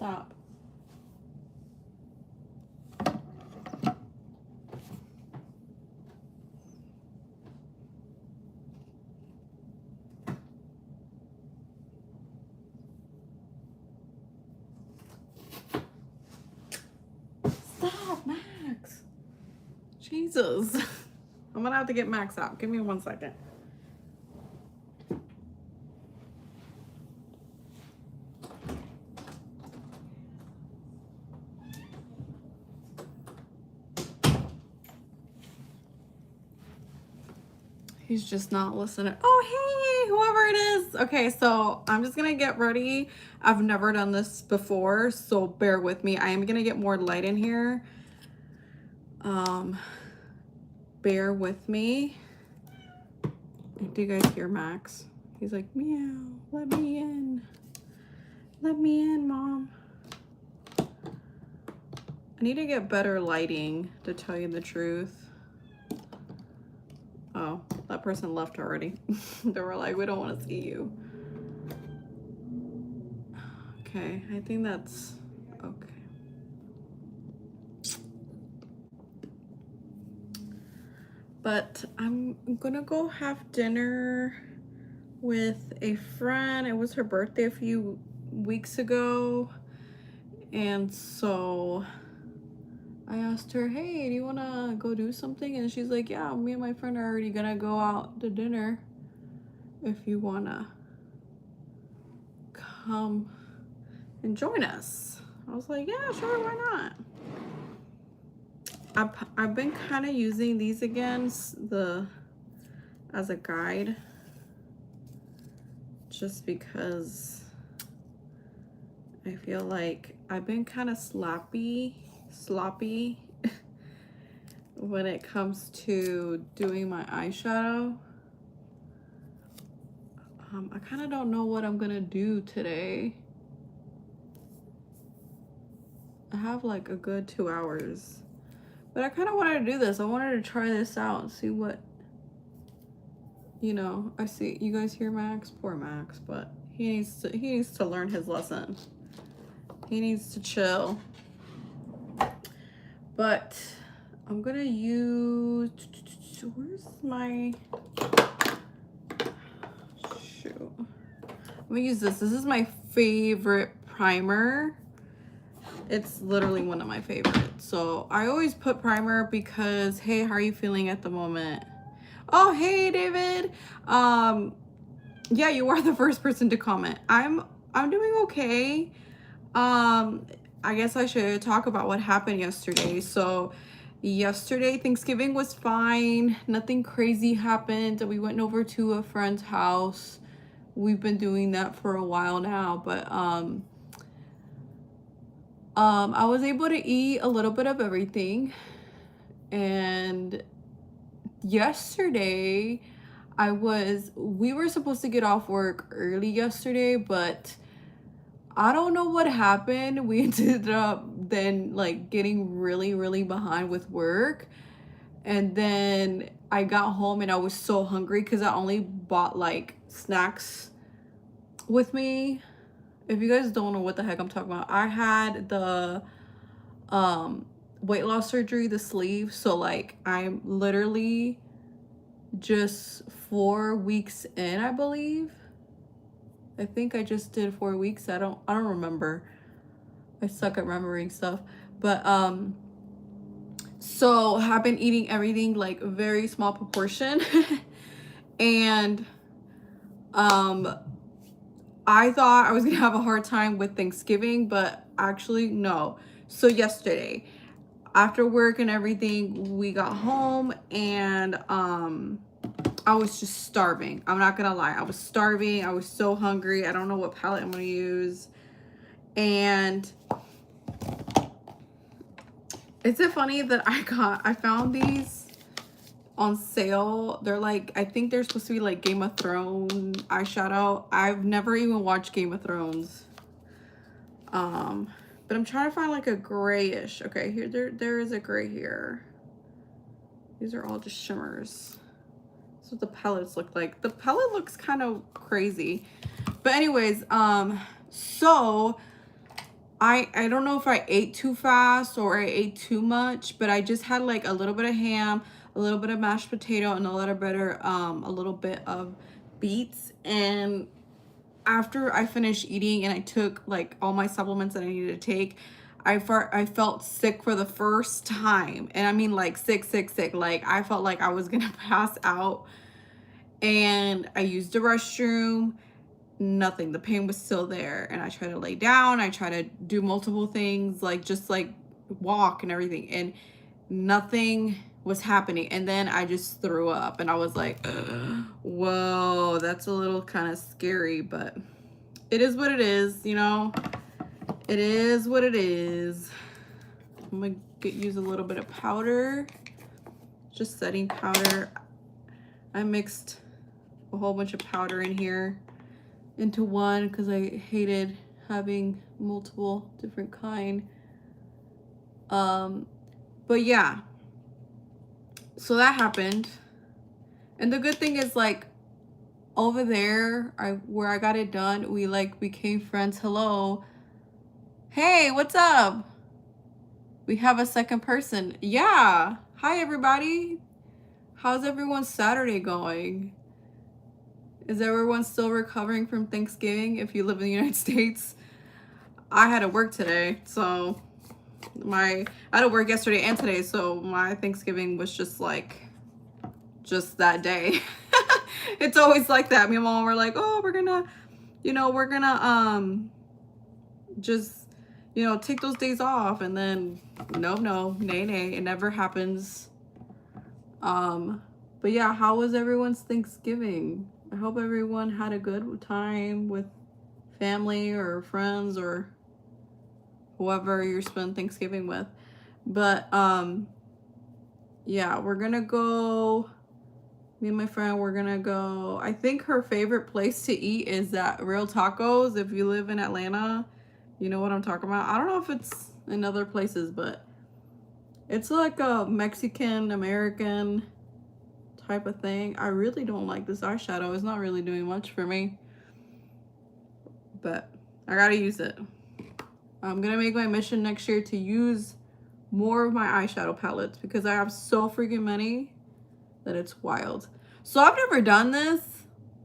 Stop. Stop, Max. Jesus. I'm gonna have to get Max out. Give me 1 second. He's just not listening. Oh, hey, whoever it is. Okay, so I'm just gonna get ready. I've never done this before, so bear with me. I am gonna get more light in here. Bear with me. Do you guys hear Max? He's like, meow, let me in. Let me in, Mom. I need to get better lighting, to tell you the truth. Oh, that person left already. They were like, we don't want to see you. Okay, I think that's okay. But I'm gonna go have dinner with a friend. It was her birthday a few weeks ago. And so I asked her, hey, do you wanna go do something? And she's like, yeah, me and my friend are already gonna go out to dinner if you wanna come and join us. I was like, yeah, sure, why not? I've been kind of using these again as a guide, just because I feel like I've been kind of sloppy when it comes to doing my eyeshadow. I kind of don't know what I'm gonna do today. I have like a good 2 hours. But I kind of wanted to do this. I wanted to try this out and see what, you know, I see. You guys hear Max? Poor Max, but he needs to learn his lesson. He needs to chill. But I'm gonna use, where's my, shoot. I'm gonna use this. This is my favorite primer. It's literally one of my favorites. So I always put primer because, hey, how are you feeling at the moment? Oh, hey, David. Yeah, you are the first person to comment. I'm doing okay. I guess I should talk about what happened yesterday. So yesterday, Thanksgiving was fine. Nothing crazy happened. We went over to a friend's house. We've been doing that for a while now, but I was able to eat a little bit of everything. And yesterday we were supposed to get off work early yesterday, but I don't know what happened. We ended up then like getting really behind with work. And then I got home and I was so hungry because I only bought like snacks with me. If you guys don't know what the heck I'm talking about, I had the weight loss surgery, the sleeve. So like I'm literally just 4 weeks in, I believe. I think I just did 4 weeks. I don't remember. I suck at remembering stuff. But so I've been eating everything like very small proportion. And I thought I was gonna have a hard time with Thanksgiving, but actually no. So yesterday, after work and everything, we got home and I was just starving. I'm not gonna lie, I was starving. I was so hungry. I don't know what palette I'm gonna use. And is it funny that I found these on sale? They're like, I think they're supposed to be like Game of Thrones eyeshadow. I've never even watched Game of Thrones. But I'm trying to find like a grayish. Okay, here there is a gray here. These are all just shimmers. That's what the palettes look like. The palette looks kind of crazy. But anyways, so I don't know if I ate too fast or I ate too much, but I just had like a little bit of ham, a little bit of mashed potato, and a little bit of beets. And after I finished eating and I took like all my supplements that I needed to take, I felt sick for the first time. And I mean like sick, sick, sick. Like I felt like I was gonna pass out. And I used the restroom. Nothing. The pain was still there. And I tried to lay down. I tried to do multiple things, like just like walk and everything. And nothing was happening. And then I just threw up. And I was like, whoa, that's a little kind of scary, but it is what it is, you know? It is what it is. I'm gonna use a little bit of powder. Just setting powder. I mixed a whole bunch of powder in here into one because I hated having multiple different kind. But yeah, so that happened. And the good thing is like over there, where I got it done, we like became friends. Hello. Hey, what's up? We have a second person. Yeah. Hi, everybody. How's everyone's Saturday going? Is everyone still recovering from Thanksgiving if you live in the United States? I had to work today, so I had to work yesterday and today, so my Thanksgiving was just that day. It's always like that. Me and mom were like, oh, we're gonna just take those days off, and then no, nay, it never happens. But yeah, how was everyone's Thanksgiving? I hope everyone had a good time with family or friends or whoever you're spending Thanksgiving with. But yeah, we're gonna go, me and my friend, we're gonna go, I think her favorite place to eat is that Real Tacos. If you live in Atlanta, you know what I'm talking about. I don't know if it's in other places, but it's like a Mexican American type of thing. I really don't like this eyeshadow. It's not really doing much for me, but I gotta use it. I'm gonna make my mission next year to use more of my eyeshadow palettes because I have so freaking many that it's wild. So I've never done this,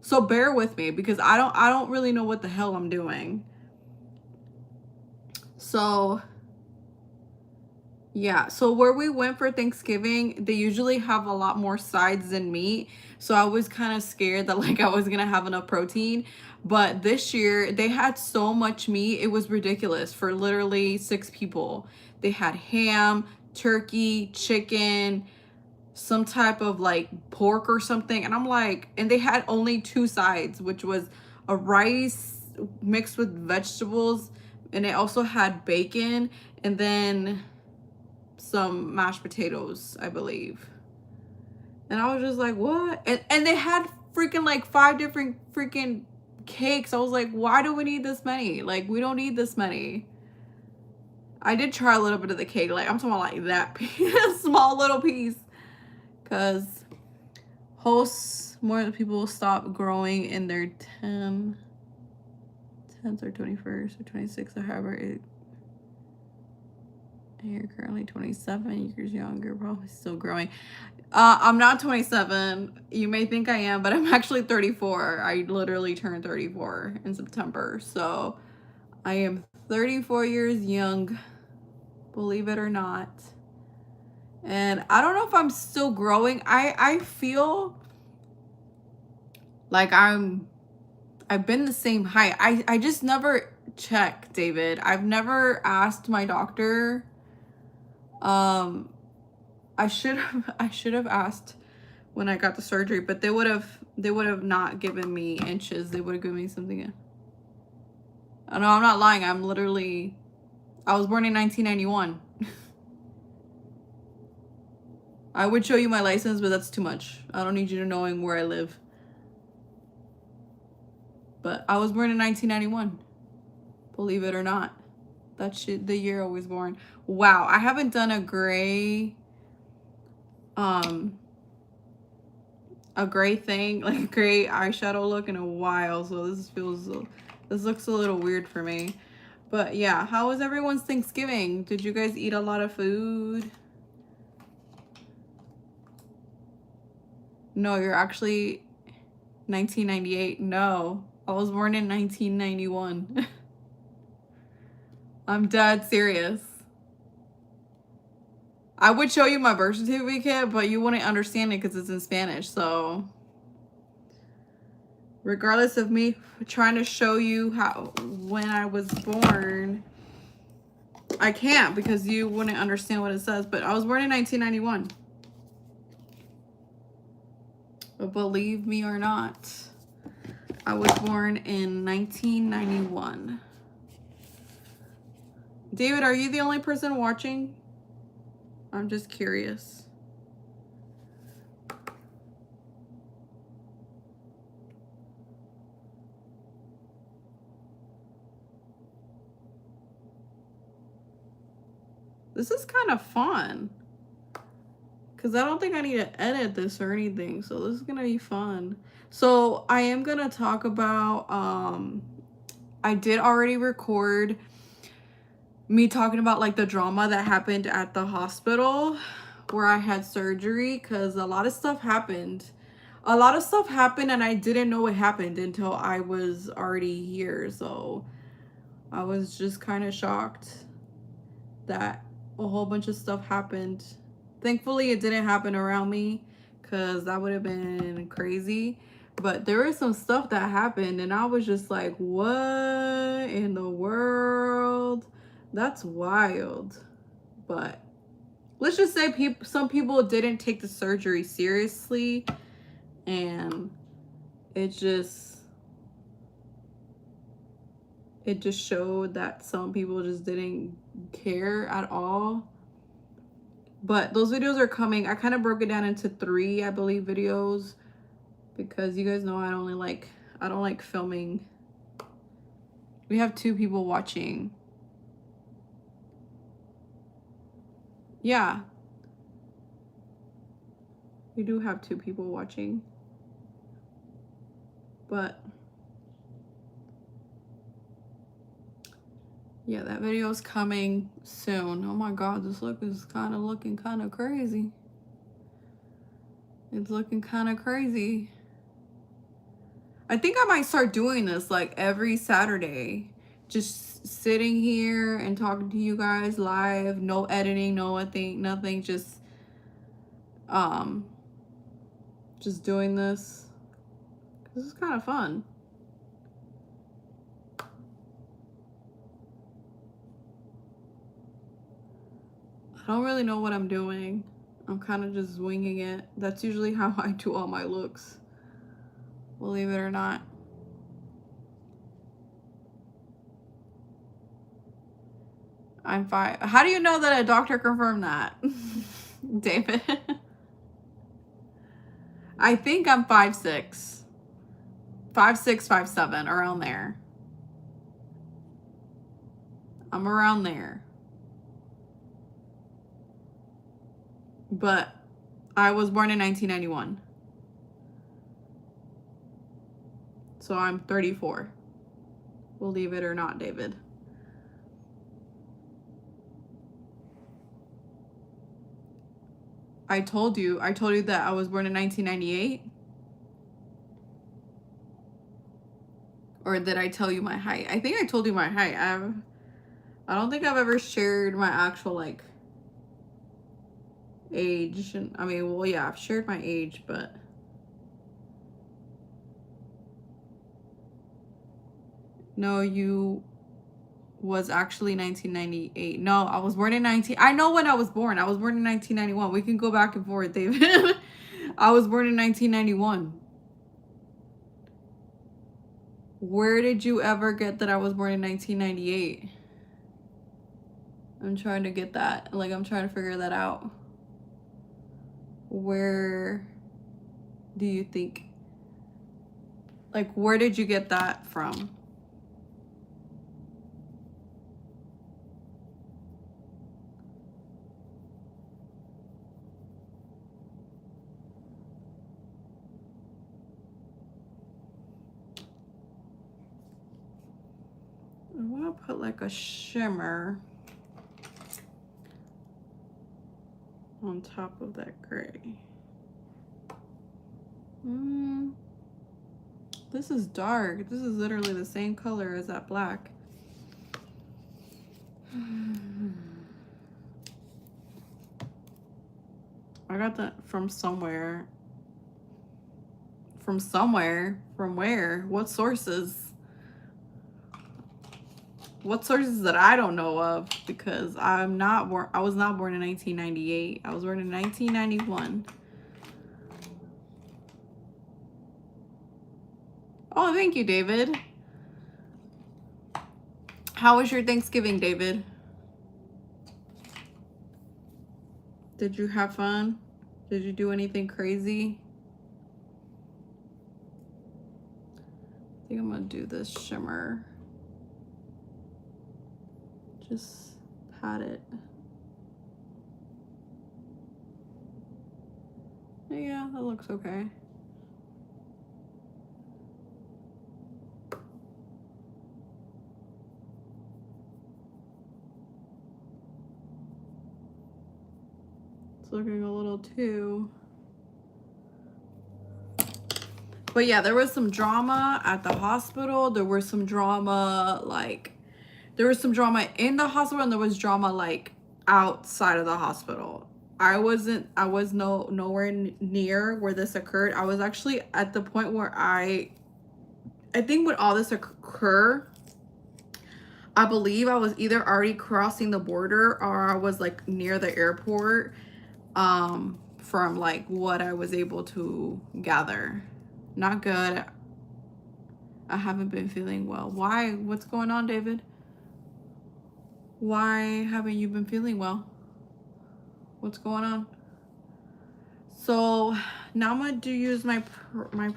so bear with me because I don't really know what the hell I'm doing. So yeah, so where we went for Thanksgiving, they usually have a lot more sides than meat. So I was kind of scared that like I was gonna have enough protein. But this year they had so much meat, it was ridiculous for literally 6 people. They had ham, turkey, chicken, some type of like pork or something. And I'm like, and they had only 2 sides, which was a rice mixed with vegetables. And they also had bacon and then some mashed potatoes, I believe. And I was just like, what? And they had freaking like 5 different freaking cakes. I was like, why do we need this many? Like, we don't need this many. I did try a little bit of the cake. Like, I'm talking about like that piece, small little piece. Because more people will stop growing in their 10th or 21st or 26th or however it. You're currently 27 years younger, probably still growing. I'm not 27. You may think I am, but I'm actually 34. I literally turned 34 in September. So I am 34 years young, believe it or not. And I don't know if I'm still growing. I feel like I've been the same height. I just never check, David. I've never asked my doctor. I should have asked when I got the surgery, but they would have not given me inches. They would have given me something. I know, I'm not lying. I was born in 1991. I would show you my license, but that's too much. I don't need you to knowing where I live. But I was born in 1991. Believe it or not. That's the year I was born. Wow, I haven't done a gray thing, like gray eyeshadow look in a while. So this looks a little weird for me. But yeah, how was everyone's Thanksgiving? Did you guys eat a lot of food? No, you're actually 1998. No, I was born in 1991. I'm dead serious. I would show you my birth certificate, but you wouldn't understand it because it's in Spanish. So regardless of me trying to show you how when I was born, I can't because you wouldn't understand what it says. But I was born in 1991. But believe me or not, I was born in 1991. David, are you the only person watching? I'm just curious. This is kind of fun. Because I don't think I need to edit this or anything. So this is going to be fun. So I am going to talk about, I did already record me talking about like the drama that happened at the hospital where I had surgery. Because a lot of stuff happened. A lot of stuff happened and I didn't know it happened until I was already here. So I was just kind of shocked that a whole bunch of stuff happened. Thankfully, it didn't happen around me because that would have been crazy. But there was some stuff that happened and I was just like, what in the world? That's wild. But let's just say some people didn't take the surgery seriously and it just showed that some people just didn't care at all. But those videos are coming. I kind of broke it down into 3, I believe, videos because you guys know I don't like filming. We have 2 people watching. Yeah. We do have 2 people watching. But yeah, that video is coming soon. Oh my god, this look is looking kind of crazy. It's looking kind of crazy. I think I might start doing this like every Saturday. Just sitting here and talking to you guys live. No editing, no nothing. Just doing this. This is kind of fun. I don't really know what I'm doing. I'm kind of just winging it. That's usually how I do all my looks. Believe it or not. I'm 5. How do you know that a doctor confirmed that? David. I think I'm 5'6". 5'6", 5'7", around there. I'm around there. But I was born in 1991. So I'm 34. Believe it or not, David. I told you that I was born in 1998. Or did I tell you my height? I think I told you my height. I don't think I've ever shared my actual like age. And I mean, well, yeah, I've shared my age, but no, you was actually 1998. No, I was born in I know when I was born. I was born in 1991. We can go back and forth, David. I was born in 1991. Where did you ever get that I was born in 1998? I'm trying to get that. Like, I'm trying to figure that out. Where do you think? Like, where did you get that from? gonna put like a shimmer on top of that gray. This is dark. This is literally the same color as that black. I got that from somewhere. From somewhere? From where? What sources? What sources that I don't know of? Because I'm not born. I was not born in 1998. I was born in 1991. Oh, thank you, David. How was your Thanksgiving, David? Did you have fun? Did you do anything crazy? I think I'm gonna do this shimmer. Just pat it. Yeah, that looks okay. It's looking a little too. But yeah, there was some drama at the hospital. There was some drama, like, there was some drama in the hospital, and there was drama like outside of the hospital. I was nowhere near where this occurred. I was actually at the point where I think when all this occurred, I believe I was either already crossing the border or I was like near the airport, from like what I was able to gather. Not good. I haven't been feeling well. Why? What's going on, David? Why haven't you been feeling well? What's going on? So now I'm going to use my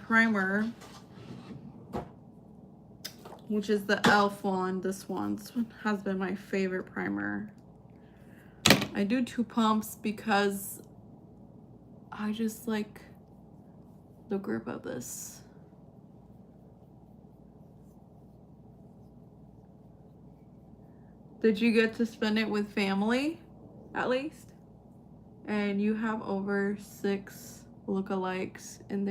primer, which is the e.l.f. one. This one has been my favorite primer. I do 2 pumps because I just like the grip of this. Did you get to spend it with family, at least? And you have over 6 lookalikes, and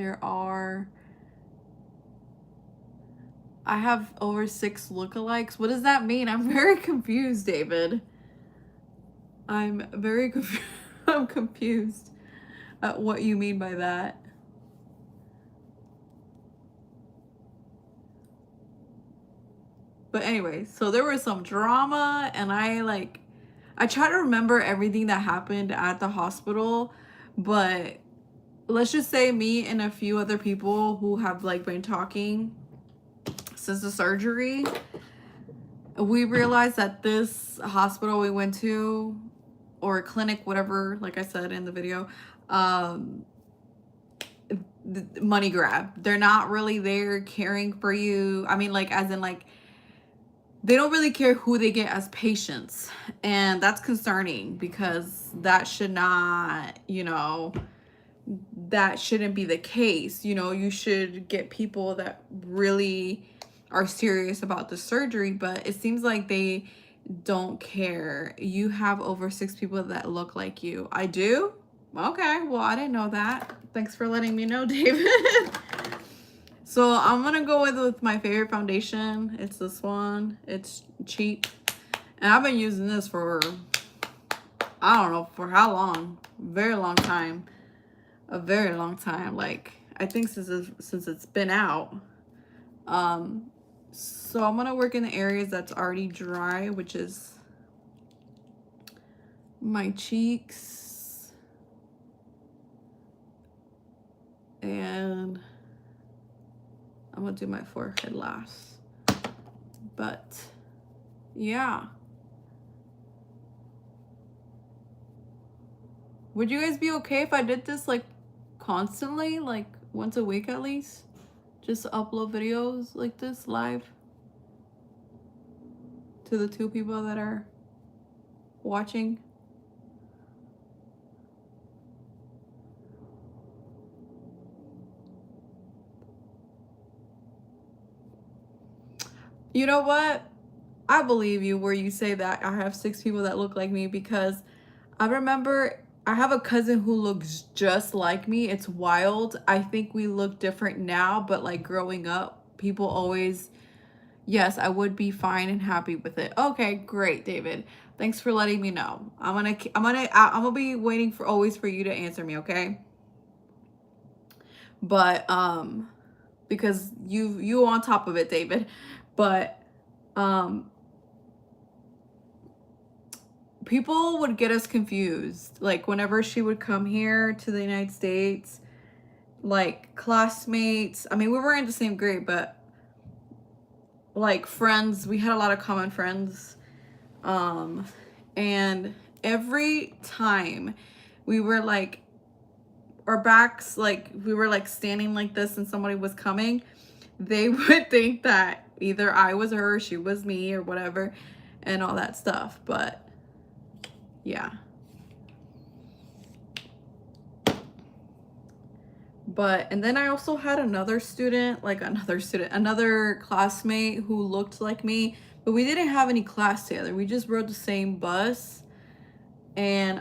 I have over 6 lookalikes. What does that mean? I'm very confused, David. I'm very confused. I'm confused at what you mean by that. But anyway, so there was some drama, and I try to remember everything that happened at the hospital, but let's just say me and a few other people who have like been talking since the surgery, we realized that this hospital we went to, or clinic, whatever, like I said in the video, money grab. They're not really there caring for you. I mean, like, as in, like, they don't really care who they get as patients. And that's concerning, because that should not, that shouldn't be the case. You should get people that really are serious about the surgery, but it seems like they don't care. You have over 6 people that look like you. I do? Okay, well, I didn't know that. Thanks for letting me know, David. So I'm gonna go with my favorite foundation. It's this one. It's cheap, and I've been using this for, I don't know for how long. Very long time. A very long time. Like, I think since it's been out. So I'm gonna work in the areas that's already dry, which is my cheeks and I'm gonna do my forehead last. But yeah, would you guys be okay if I did this like constantly, like once a week at least? Just to upload videos like this live to the 2 people that are watching. You know what? I believe you where you say that I have 6 people that look like me, because I remember I have a cousin who looks just like me. It's wild. I think we look different now, but like growing up, people always, yes, I would be fine and happy with it. Okay, great, David. Thanks for letting me know. I'm gonna be waiting for always for you to answer me, okay? But because you on top of it, David. But um people would get us confused. Like whenever she would come here to the United States, like classmates, I mean, we were in the same grade, but like friends, we had a lot of common friends. Um and every time we were like, our backs, like we were like standing like this and somebody was coming, they would think that either I was her, she was me, or whatever, and all that stuff. But yeah. But, and then I also had another classmate who looked like me, but we didn't have any class together. We just rode the same bus. And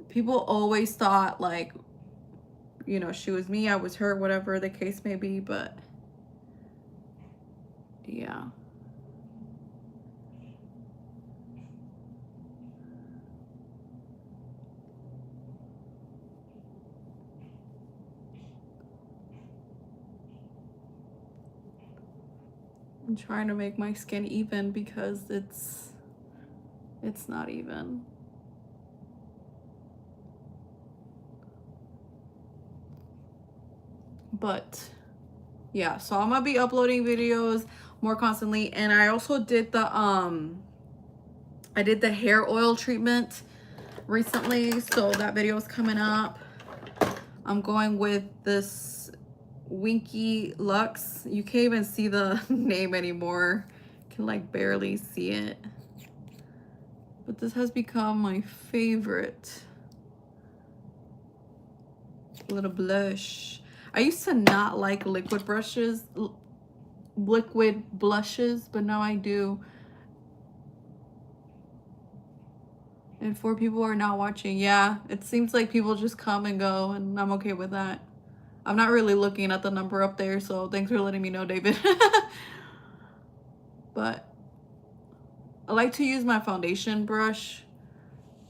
people always thought like, you know, she was me, I was her, whatever the case may be. But yeah. I'm trying to make my skin even because it's not even. But yeah, so I'm gonna be uploading videos more constantly. And I also did the hair oil treatment recently, so that video is coming up. I'm going with this Winky Lux. You can't even see the name anymore. You can like barely see it. But this has become my favorite little blush. I used to not like liquid blushes, but now I do. And 4 people are not watching. Yeah, it seems like people just come and go, and I'm okay with that. I'm not really looking at the number up there, so thanks for letting me know, David. But I like to use my foundation brush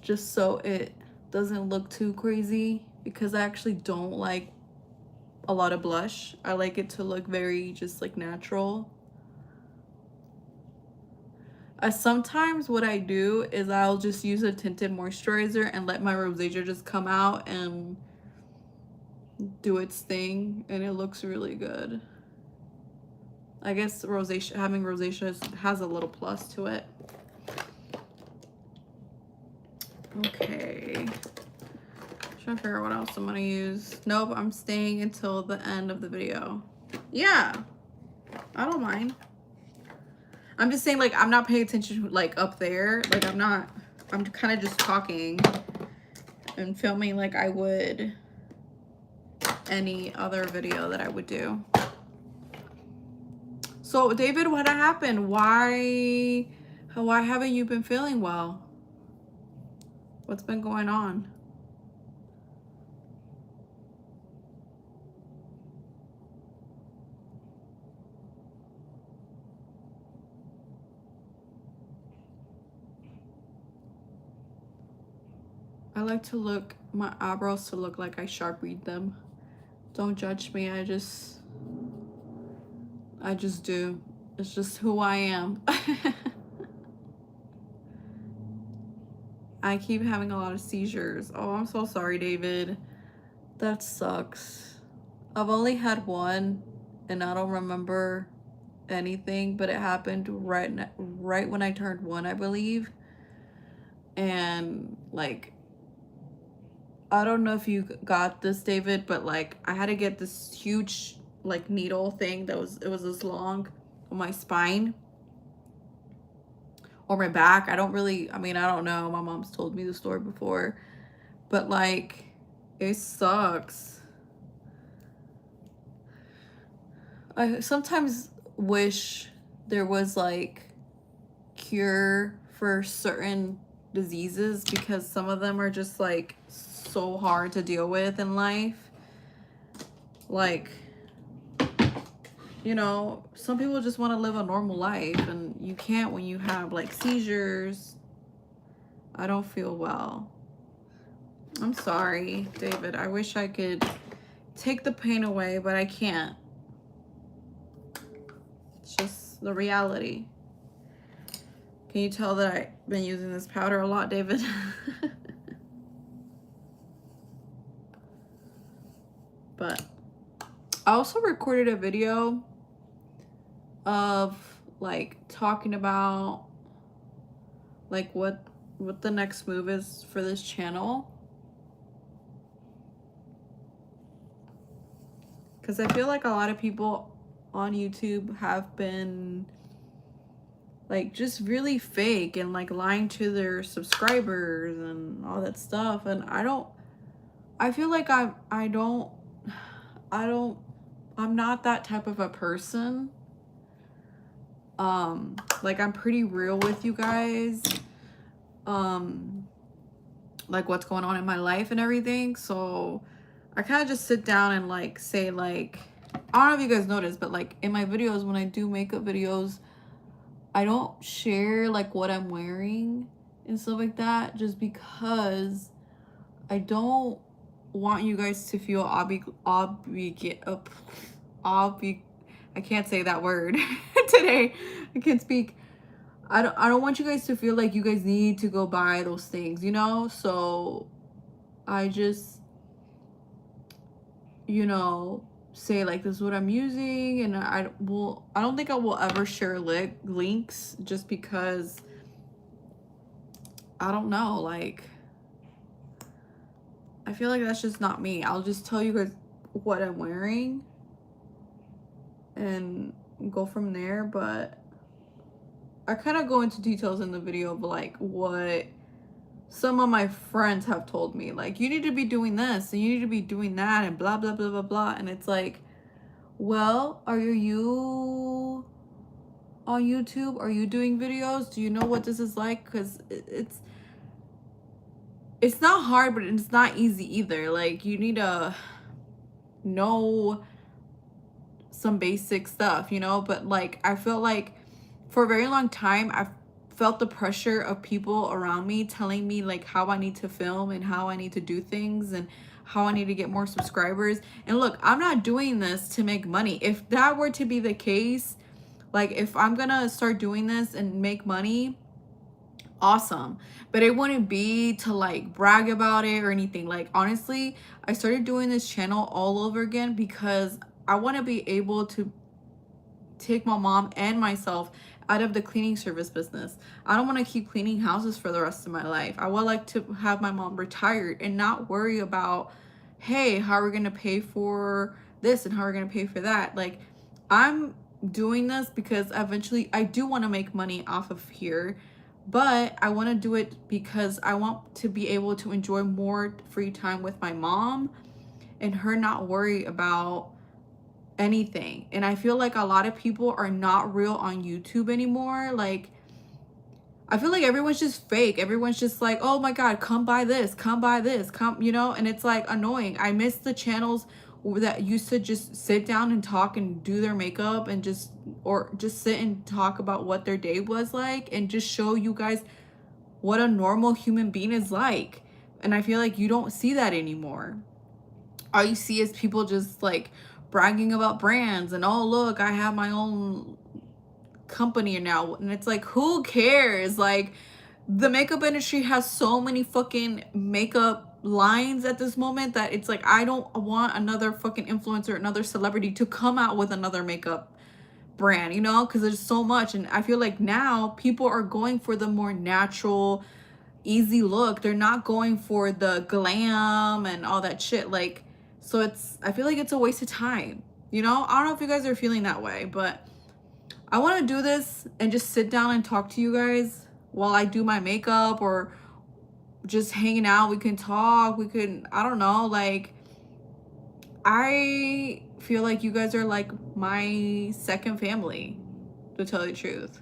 just so it doesn't look too crazy, because I actually don't like a lot of blush. I like it to look very just like natural. Sometimes what I do is I'll just use a tinted moisturizer and let my rosacea just come out and do its thing, and it looks really good. I guess having rosacea has a little plus to it. Okay. Trying to figure out what else I'm gonna use. Nope, I'm staying until the end of the video. Yeah, I don't mind. I'm just saying, like, I'm not paying attention to, like, up there. Like, I'm kind of just talking and filming like I would any other video that I would do. So, David, what happened? Why haven't you been feeling well? What's been going on? I like to look, my eyebrows to look like I Sharpied them. Don't judge me. I just do. It's just who I am. I keep having a lot of seizures. Oh, I'm so sorry, David. That sucks. I've only had one, and I don't remember anything, but it happened right when I turned 1, I believe. And like, I don't know if you got this, David, but like I had to get this huge like needle thing it was this long on my spine or my back. I don't know. My mom's told me the story before, but like it sucks. I sometimes wish there was like cure for certain diseases, because some of them are just like so hard to deal with in life. Like, you know, some people just want to live a normal life, and you can't when you have like seizures. I don't feel well. I'm sorry, David. I wish I could take the pain away, but I can't. It's just the reality. Can you tell that I've been using this powder a lot, David? But I also recorded a video of like talking about like what the next move is for this channel, because I feel like a lot of people on YouTube have been like just really fake and like lying to their subscribers and all that stuff, and I feel like I'm not that type of a person. Like I'm pretty real with you guys, like what's going on in my life and everything. So I kind of just sit down and like say, like, I don't know if you guys notice, but like in my videos, when I do makeup videos, I don't share like what I'm wearing and stuff like that, just because I don't want you guys to feel I can't say that word today. I can't speak. I don't want you guys to feel like you guys need to go buy those things, you know? So I just, you know, say like, this is what I'm using, and I don't think I will ever share links, just because I don't know, like I feel like that's just not me. I'll just tell you guys what I'm wearing and go from there. But I kind of go into details in the video of like what some of my friends have told me, like, you need to be doing this and you need to be doing that and blah blah blah blah blah. And it's like, well, are you on YouTube? Are you doing videos? Do you know what this is like? Because it's not hard, but it's not easy either. Like, you need to know some basic stuff, you know? But like, I feel like for a very long time, I've felt the pressure of people around me telling me like how I need to film and how I need to do things and how I need to get more subscribers. And look, I'm not doing this to make money. If that were to be the case, like if I'm gonna start doing this and make money, awesome, but it wouldn't be to like brag about it or anything. Like, honestly, I started doing this channel all over again because I want to be able to take my mom and myself out of the cleaning service business. I don't want to keep cleaning houses for the rest of my life. I would like to have my mom retired and not worry about, hey, how are we going to pay for this and how are we going to pay for that? Like, I'm doing this because eventually I do want to make money off of here, but I want to do it because I want to be able to enjoy more free time with my mom and her not worry about anything. And I feel like a lot of people are not real on YouTube anymore. Like, I feel like everyone's just fake. Everyone's just like, oh my God, come buy this, come buy this, come, you know? And it's like annoying. I miss the channels that used to just sit down and talk and do their makeup and just sit and talk about what their day was like and just show you guys what a normal human being is like. And I feel like you don't see that anymore. All you see is people just like bragging about brands and, oh look, I have my own company now. And it's like, who cares? Like, the makeup industry has so many fucking makeup lines at this moment that it's like, I don't want another fucking influencer, another celebrity to come out with another makeup brand, you know, because there's so much. And I feel like now people are going for the more natural, easy look. They're not going for the glam and all that shit. Like, so I feel like it's a waste of time, you know? I don't know if you guys are feeling that way, but I want to do this and just sit down and talk to you guys while I do my makeup, or just hanging out. We can talk. We can, I don't know, like, I feel like you guys are like my second family. to tell you the truth.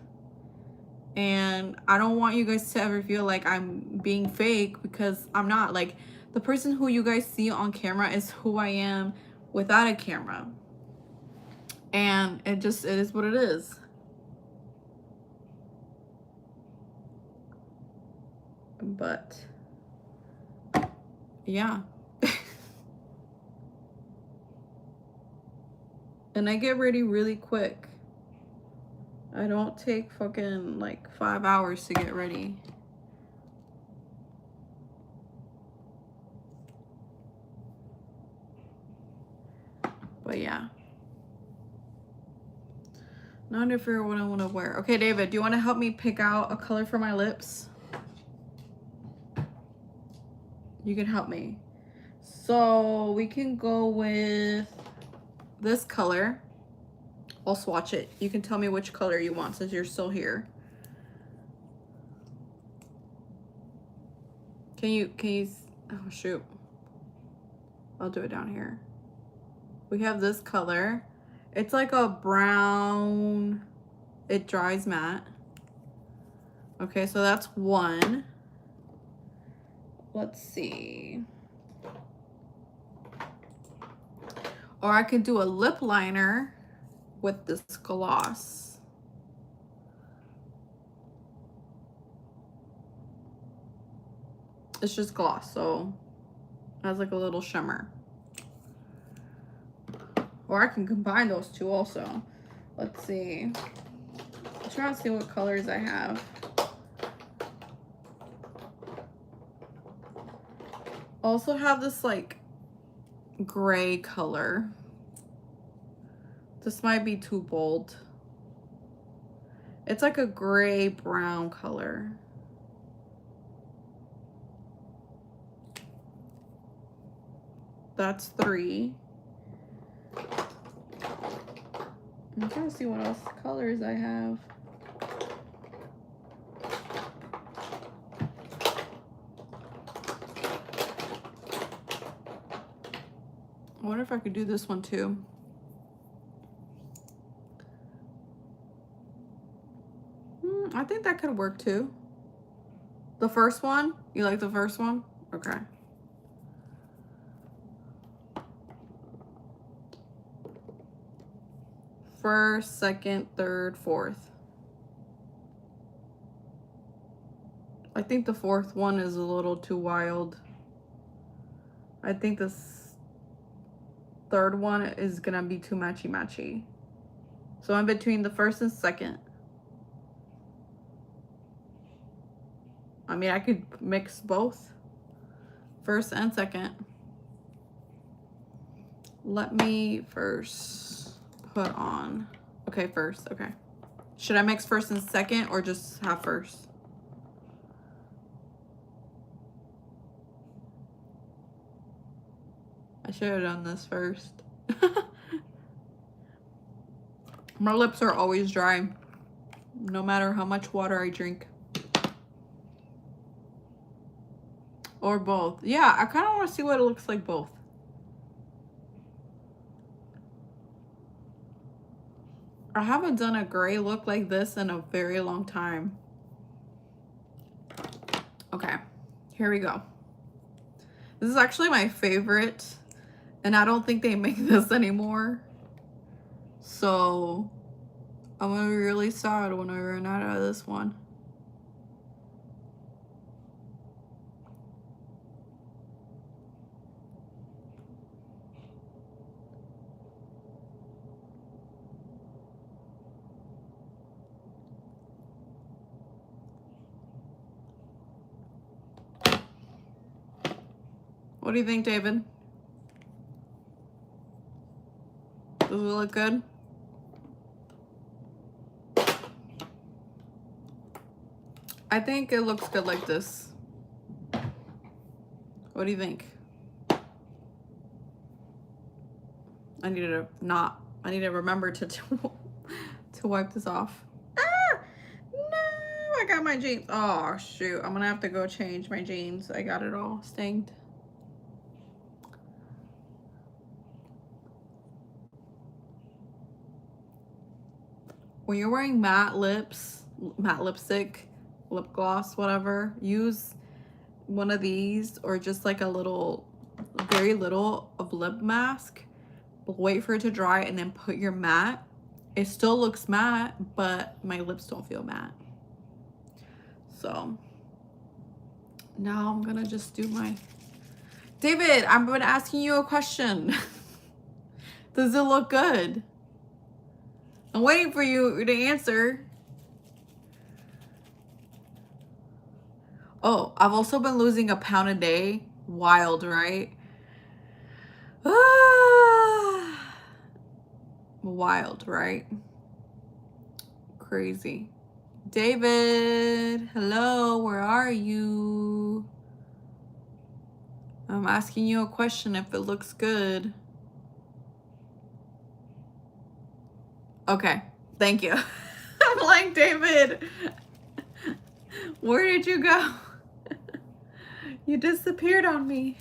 And I don't want you guys to ever feel like I'm being fake, because I'm not. Like, the person who you guys see on camera is who I am without a camera. And it is what it is. But yeah. And I get ready really quick. I don't take fucking like 5 hours to get ready. But yeah. Not to figure out what I want to wear. Okay, David, do you want to help me pick out a color for my lips? You can help me. So we can go with this color. I'll swatch it. You can tell me which color you want since you're still here. Can you, oh shoot. I'll do it down here. We have this color. It's like a brown, it dries matte. Okay, so that's one. Let's see. Or I could do a lip liner with this gloss. It's just gloss, so it has like a little shimmer. Or I can combine those two also. Let's see. I'm trying to see what colors I have. Also have this like gray color. This might be too bold. It's like a gray brown color. That's 3. I'm trying to see what else colors I have. I wonder if I could do this one too. I think that could work too. The first one? You like the first one? Okay. First, second, third, fourth. I think the fourth one is a little too wild. I think this third one is gonna be too matchy-matchy. So I'm between the first and second. I mean, I could mix both. First and second. Let me first put on. Okay, first, okay. Should I mix first and second or just have first? I should have done this first. My lips are always dry, no matter how much water I drink. Or both. Yeah, I kind of want to see what it looks like both. I haven't done a gray look like this in a very long time. Okay, here we go. This is actually my favorite, and I don't think they make this anymore. So I'm gonna be really sad when I run out of this one. What do you think, David? Does it look good? I think it looks good like this. What do you think? I need to remember to wipe this off. Ah! No, I got my jeans. Oh shoot, I'm gonna have to go change my jeans. I got it all stained. when you're wearing matte lipstick, lip gloss, whatever, use one of these or just like a little, very little of lip mask. Wait for it to dry and then put your matte. It still looks matte, but my lips don't feel matte. So now I'm gonna just do my... David, I've been asking you a question. Does it look good? I'm waiting for you to answer. Oh, I've also been losing a pound a day. Wild, right? Ah, wild, right? Crazy. David, hello, where are you? I'm asking you a question if it looks good. Okay, thank you. I'm like, David, where did you go? You disappeared on me.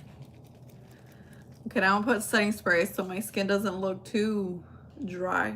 Okay, now I'm gonna put setting spray so my skin doesn't look too dry.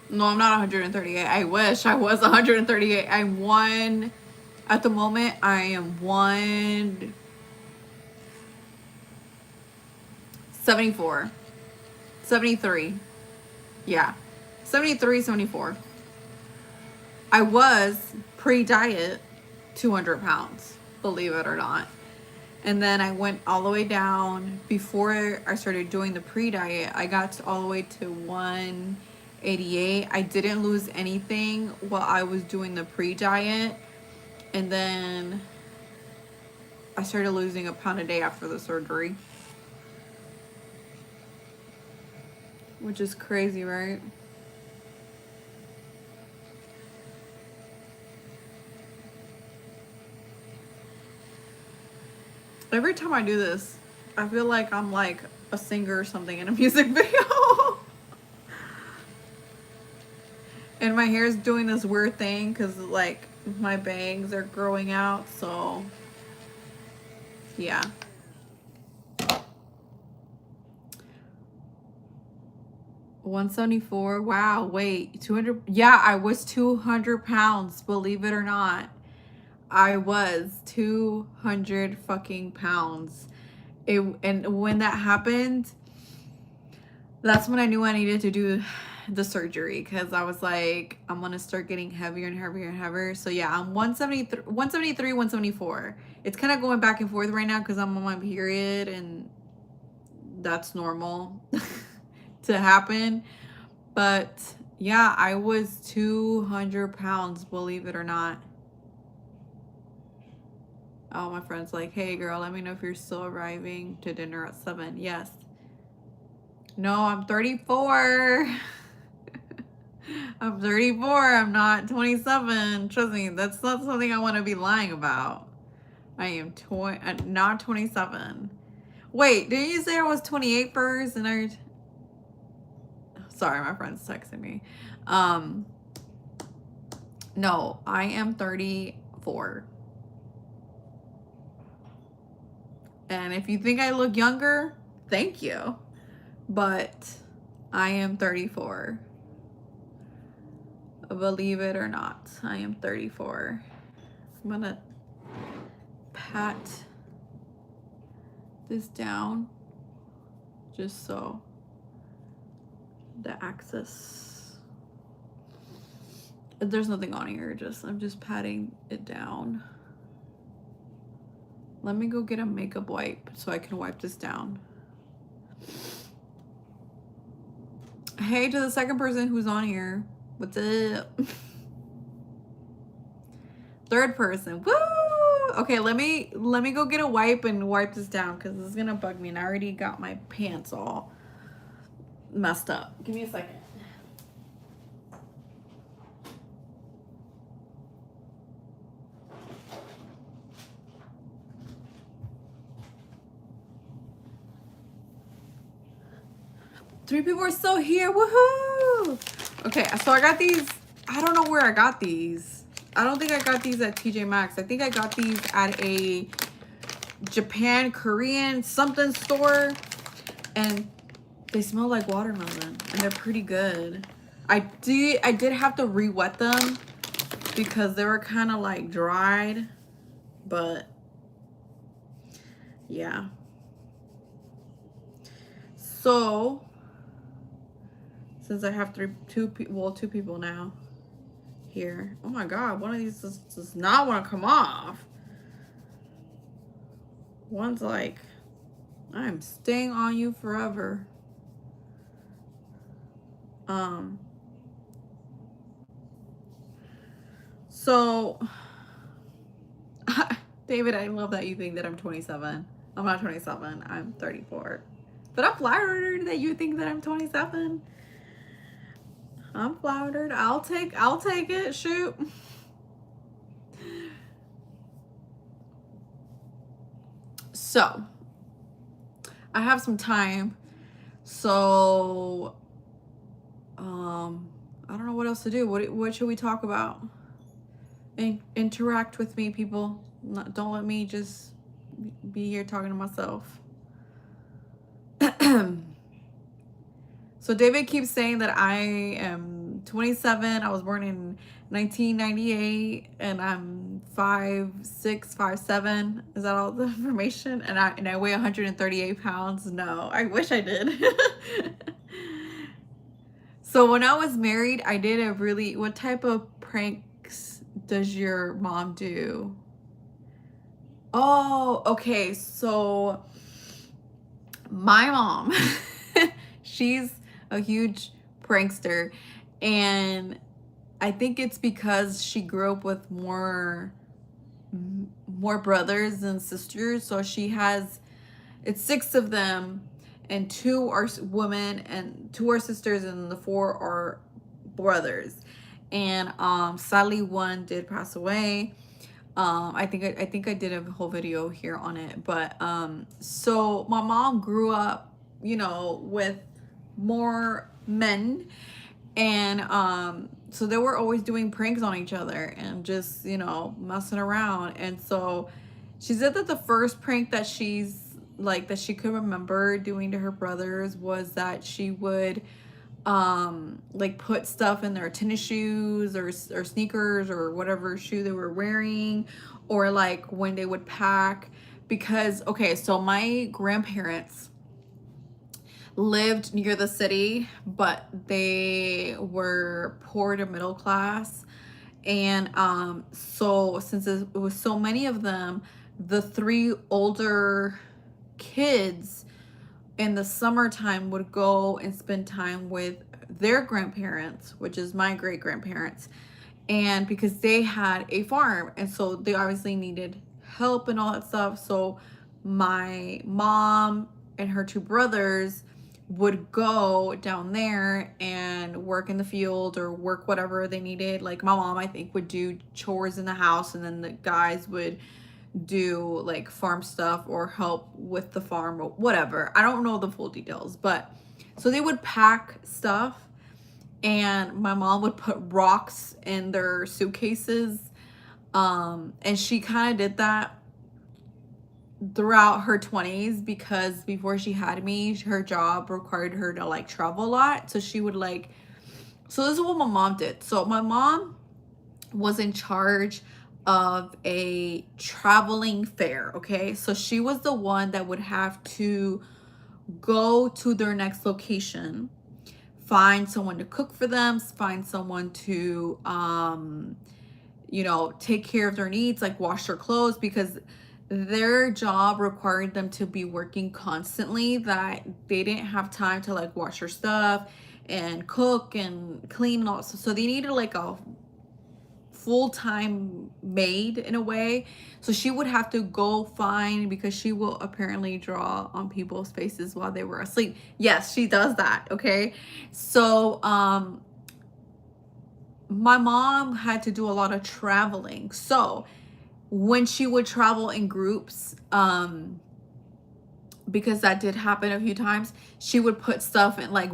No, I'm not 138. I wish I was 138. I'm one, at the moment, I am 174. 73. Yeah. 73, 74. I was pre-diet 200 pounds, believe it or not. And then I went all the way down. Before I started doing the pre-diet, I got all the way to 188. I didn't lose anything while I was doing the pre-diet. And then I started losing a pound a day after the surgery. Which is crazy, right? Every time I do this, I feel like I'm like a singer or something in a music video. And my hair is doing this weird thing because like my bangs are growing out. So yeah. $174. Wow, wait, 200. Yeah, I was 200 pounds, believe it or not. I was 200 fucking pounds. And when that happened, that's when I knew I needed to do the surgery, because I was like, I'm gonna start getting heavier and heavier and heavier. So yeah, I'm 173, 174. It's kind of going back and forth right now because I'm on my period, and that's normal to happen. But yeah, I was 200 pounds, believe it or not. Oh, my friend's like, hey girl, let me know if you're still arriving to dinner at 7. Yes. No, I'm 34. I'm 34. I'm not 27. Trust me, that's not something I want to be lying about. I am not 27. Wait, didn't you say I was 28 first? And sorry, my friend's texting me. No, I am 34. And if you think I look younger, thank you. But I am 34. Believe it or not, I am 34. I'm gonna pat this down just so the axis, there's nothing on here, I'm just patting it down. Let me go get a makeup wipe so I can wipe this down. Hey to the second person who's on here. What's up? Third person. Woo! Okay, let me go get a wipe and wipe this down because this is gonna bug me, and I already got my pants all messed up. Give me a second. 3 people are still here. Woohoo! Okay, so I got these. I don't know where I got these. I don't think I got these at TJ Maxx. I think I got these at a Japan, Korean, something store. And they smell like watermelon. And they're pretty good. I did have to re-wet them because they were kind of like dried. But yeah. So since I have two people now here. Oh my god, one of these does not want to come off. One's like, I'm staying on you forever. So David, I love that you think that I'm 27. I'm not 27. I'm 34. But I'm flattered that you think that I'm 27. I'm flattered. I'll take it. Shoot. So, I have some time. So, I don't know what else to do. What should we talk about? Interact with me, people. Don't let me just be here talking to myself. So David keeps saying that I am 27. I was born in 1998 and I'm 5'6", 5'7". Is that all the information? And I weigh 138 pounds. No, I wish I did. So when I was married, I did a really, what type of pranks does your mom do? Oh, okay. So my mom, she's a huge prankster, and I think it's because she grew up with more brothers and sisters. So it's 6 of them, and 2 are women and 2 are sisters, and the 4 are brothers. And sadly, one did pass away. I think I did a whole video here on it. But so my mom grew up, with more men, and so they were always doing pranks on each other and just, messing around. And so she said that the first prank that she could remember doing to her brothers was that she would like put stuff in their tennis shoes or sneakers or whatever shoe they were wearing, or like when they would pack. Because okay, so my grandparents lived near the city, but they were poor to middle class. And so since it was so many of them, the 3 older kids in the summertime would go and spend time with their grandparents, which is my great grandparents. And because they had a farm, and so they obviously needed help and all that stuff. So my mom and her 2 brothers would go down there and work in the field or work whatever they needed. Like my mom, I think, would do chores in the house, and then the guys would do like farm stuff or help with the farm or whatever. I don't know the full details, but so they would pack stuff, and my mom would put rocks in their suitcases. And she kind of did that throughout her 20s, because before she had me, her job required her to like travel a lot. So she would so this is what my mom did. So my mom was in charge of a traveling fair, okay? So she was the one that would have to go to their next location, find someone to cook for them, find someone to take care of their needs, like wash their clothes, because their job required them to be working constantly, that they didn't have time to like wash their stuff and cook and clean and all. So they needed like a full-time maid in a way. So she would have to go find, because she will apparently draw on people's faces while they were asleep. Yes, she does that. Okay. So my mom had to do a lot of traveling. So when she would travel in groups, because that did happen a few times. She would put stuff in like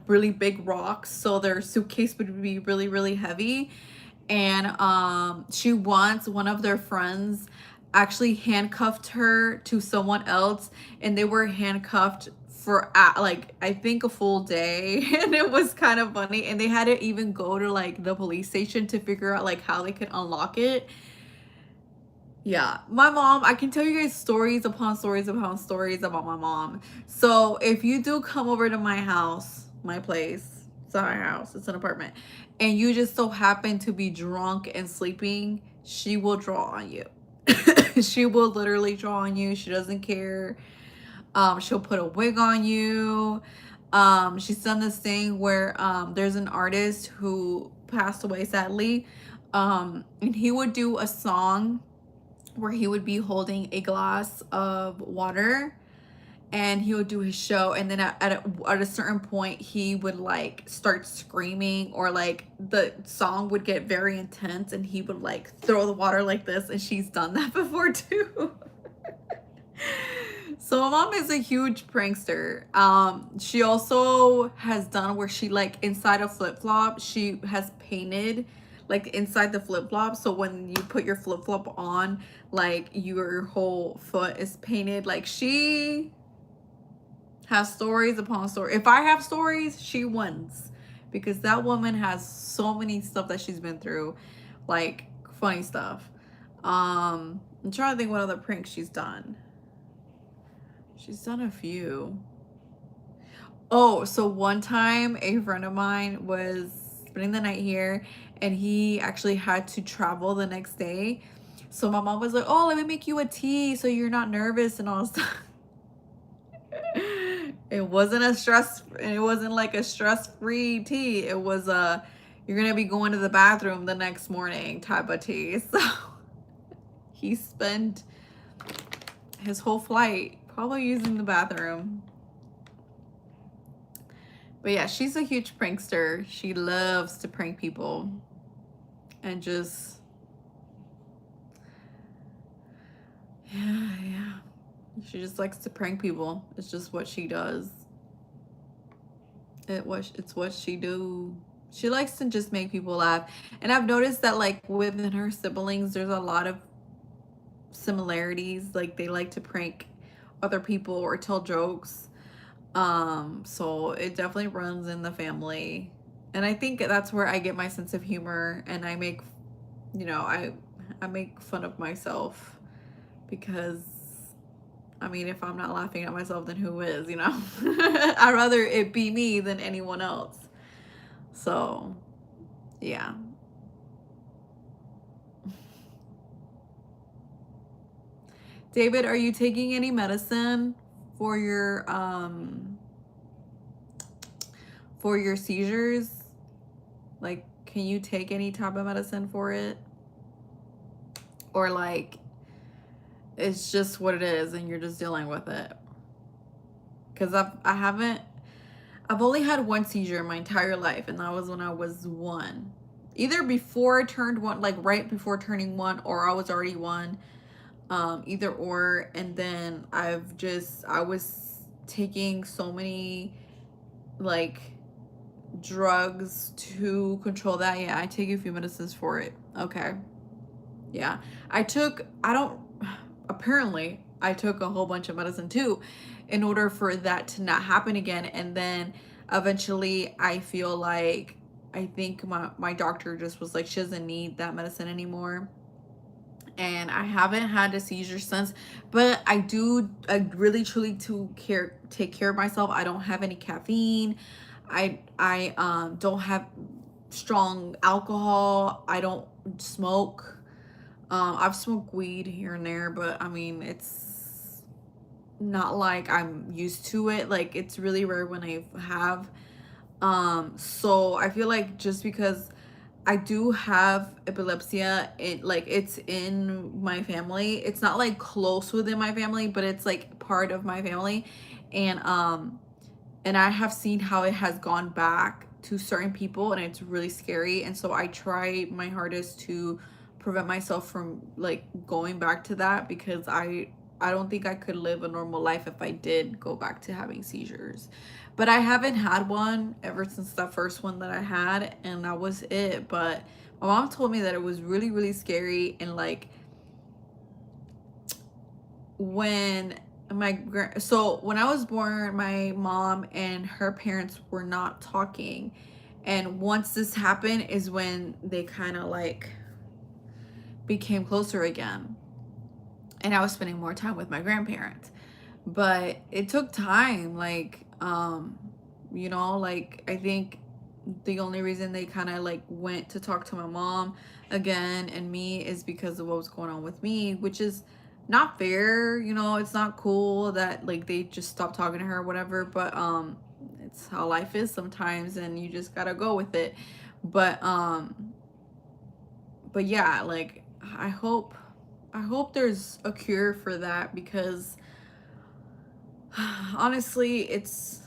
really big rocks, so their suitcase would be really really heavy. And she once, one of their friends actually handcuffed her to someone else, and they were handcuffed for like I think a full day. And it was kind of funny, and they had to even go to like the police station to figure out like how they could unlock it. Yeah, my mom, I can tell you guys stories upon stories upon stories about my mom. So if you do come over to my house, my place, it's not my house, it's an apartment, and you just so happen to be drunk and sleeping, she will draw on you. She will literally draw on you. She doesn't care. She'll put a wig on you. She's done this thing where there's an artist who passed away sadly. And he would do a song where he would be holding a glass of water, and he would do his show, and then at a certain point he would like start screaming, or like the song would get very intense and he would like throw the water like this. And she's done that before too. So my mom is a huge prankster. She also has done where she like inside a flip-flop, she has painted like inside the flip-flop, so when you put your flip-flop on, like your whole foot is painted. Like she has stories upon stories. If I have stories, she wins, because that woman has so many stuff that she's been through, like funny stuff. I'm trying to think what other pranks she's done. She's done a few. Oh, so one time a friend of mine was spending the night here, and he actually had to travel the next day. So my mom was like, "Oh, let me make you a tea so you're not nervous and all stuff." It wasn't like a stress-free tea. It was you're gonna be going to the bathroom the next morning type of tea. So he spent his whole flight probably using the bathroom. But yeah, she's a huge prankster. She loves to prank people. And just, yeah. She just likes to prank people. It's just what she does. It's what she do. She likes to just make people laugh. And I've noticed that like within her siblings, there's a lot of similarities. Like they like to prank other people or tell jokes. So it definitely runs in the family. And I think that's where I get my sense of humor, and I make, I make fun of myself, because I mean, if I'm not laughing at myself, then who is, I'd rather it be me than anyone else. So, yeah. David, are you taking any medicine for your seizures? Like, can you take any type of medicine for it? Or like it's just what it is and you're just dealing with it? Because I've only had one seizure in my entire life, and that was when I was 1. Either before I turned 1, like right before turning 1, or I was already 1. Either or. And then I was taking so many like drugs to control that. Yeah, I take a few medicines for it. Okay. Yeah. Apparently I took a whole bunch of medicine too in order for that to not happen again. And then eventually I feel like, I think my doctor just was like, she doesn't need that medicine anymore. And I haven't had a seizure since, but I really truly take care of myself. I don't have any caffeine. I don't have strong alcohol. I don't smoke. I've smoked weed here and there, but I mean, it's not like I'm used to it. Like it's really rare when I have. So I feel like just because I do have epilepsy, it's in my family. It's not like close within my family, but it's like part of my family. And I have seen how it has gone back to certain people, and it's really scary. And so I try my hardest to prevent myself from like going back to that, because I I don't think I could live a normal life if I did go back to having seizures. But I haven't had one ever since the first one that I had, and that was it. But my mom told me that it was really, really scary, and like when so when I was born, my mom and her parents were not talking, and once this happened is when they kind of like became closer again, and I was spending more time with my grandparents. But it took time, like like I think the only reason they kind of like went to talk to my mom again and me is because of what was going on with me, which is not fair. It's not cool that like they just stopped talking to her or whatever, but it's how life is sometimes, and you just gotta go with it. But yeah, like I hope there's a cure for that, because honestly, it's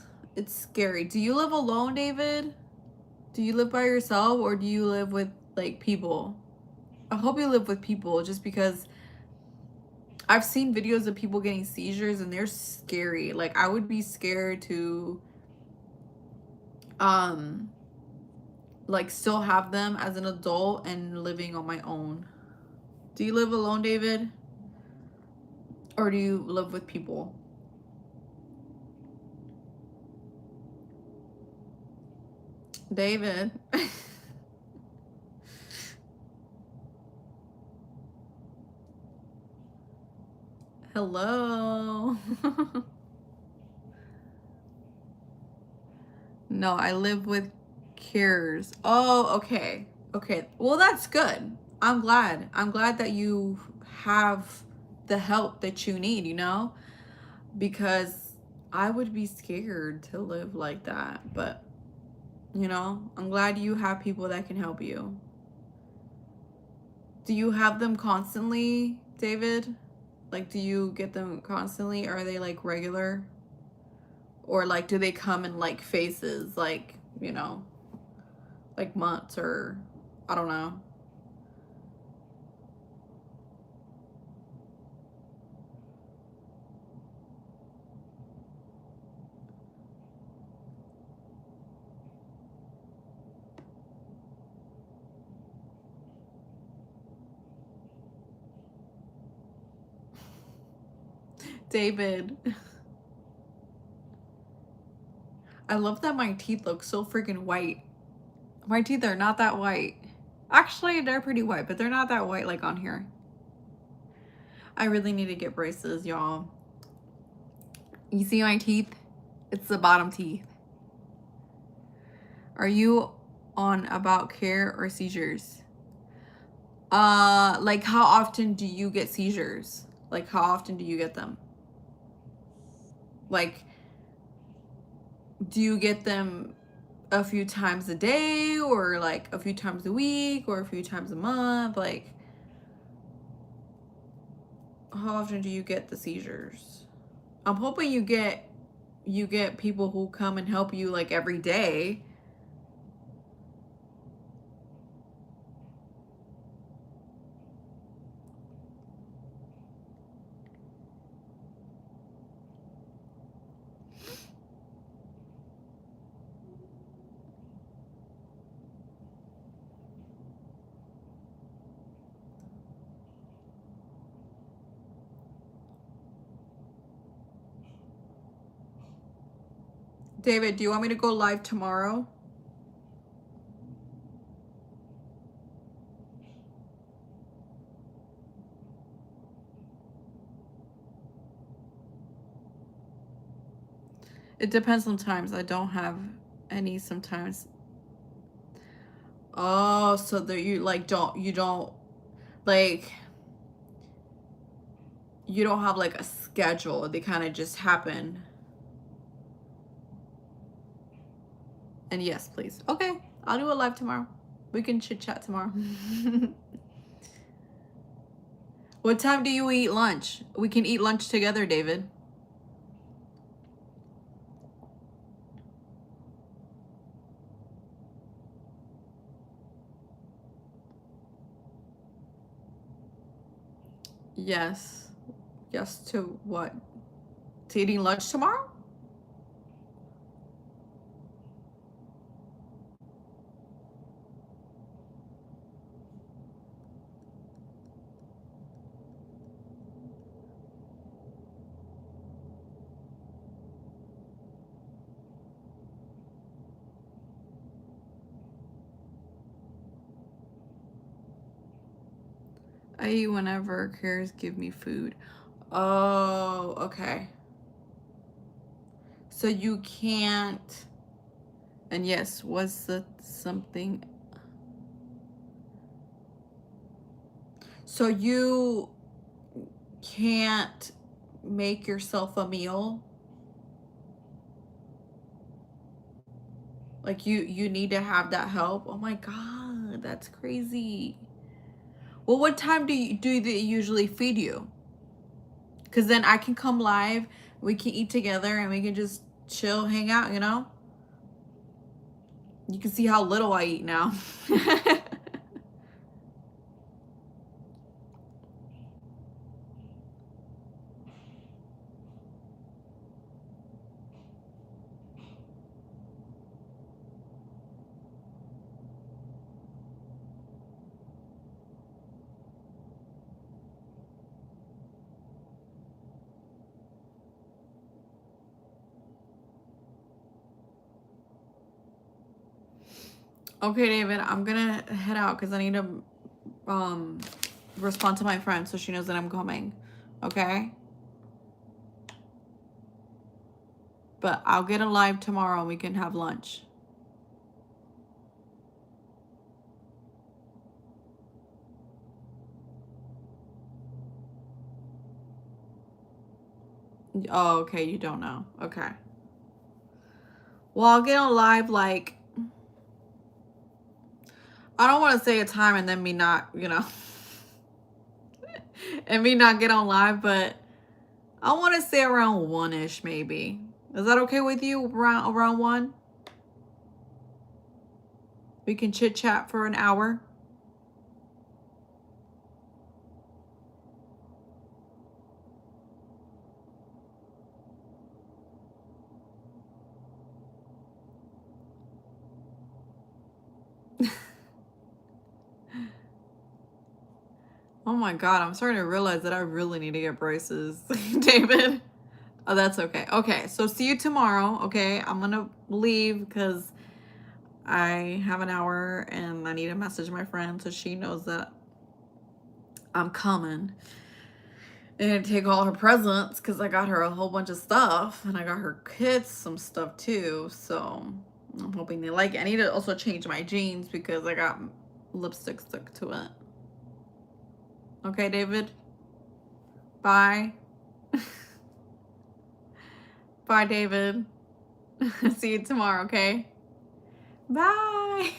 scary. Do you live alone, David? Do you live by yourself, or do you live with like people? I hope you live with people, just because I've seen videos of people getting seizures and they're scary. Like I would be scared to um like still have them as an adult and living on my own. Do you live alone, David? Or do you live with people? David. Hello. No, I live with cures. Oh, okay. Okay. Well, that's good. I'm glad. I'm glad that you have the help that you need, because I would be scared to live like that. But, I'm glad you have people that can help you. Do you have them constantly, David? Like, do you get them constantly? Or are they like regular? Or like, do they come in like phases, like months, or I don't know. David, I love that my teeth look so freaking white. My teeth are not that white. Actually, they're pretty white, but they're not that white like on here. I really need to get braces, y'all. You see my teeth? It's the bottom teeth. Are you on about care or seizures? Like how often do you get seizures? Like how often do you get them? Like, do you get them a few times a day, or like a few times a week, or a few times a month? Like, how often do you get the seizures? I'm hoping you get people who come and help you like every day. David, do you want me to go live tomorrow? It depends sometimes. I don't have any sometimes. Oh, so that you don't like you don't have like a schedule. They kind of just happen. And yes, please. Okay, I'll do a live tomorrow. We can chit chat tomorrow. What time do you eat lunch? We can eat lunch together, David. Yes. Yes to what? To eating lunch tomorrow? I eat whenever cares give me food. Oh, okay. So you can't. And yes, was the something? So you can't make yourself a meal? Like you need to have that help? Oh my God, that's crazy. Well, what time do they usually feed you? Because then I can come live, we can eat together, and we can just chill, hang out, you know? You can see how little I eat now. Okay, David, I'm gonna head out because I need to um respond to my friend so she knows that I'm coming. Okay? But I'll get a live tomorrow and we can have lunch. Oh, okay, you don't know. Okay. Well, I'll get on live like I don't want to say a time and then me not, and me not get on live, but I want to say around 1-ish maybe. Is that okay with you? Around 1? We can chit chat for an hour. Oh my God, I'm starting to realize that I really need to get braces, David. Oh, that's okay. Okay, so see you tomorrow. Okay, I'm gonna leave because I have an hour and I need to message my friend so she knows that I'm coming. And take all her presents because I got her a whole bunch of stuff and I got her kids some stuff too. So I'm hoping they like it. I need to also change my jeans because I got lipstick stuck to it. Okay, David? Bye. Bye, David. See you tomorrow, okay? Bye.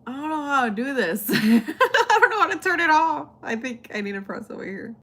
I don't know how to do this. I don't know how to turn it off. I think I need to press over here.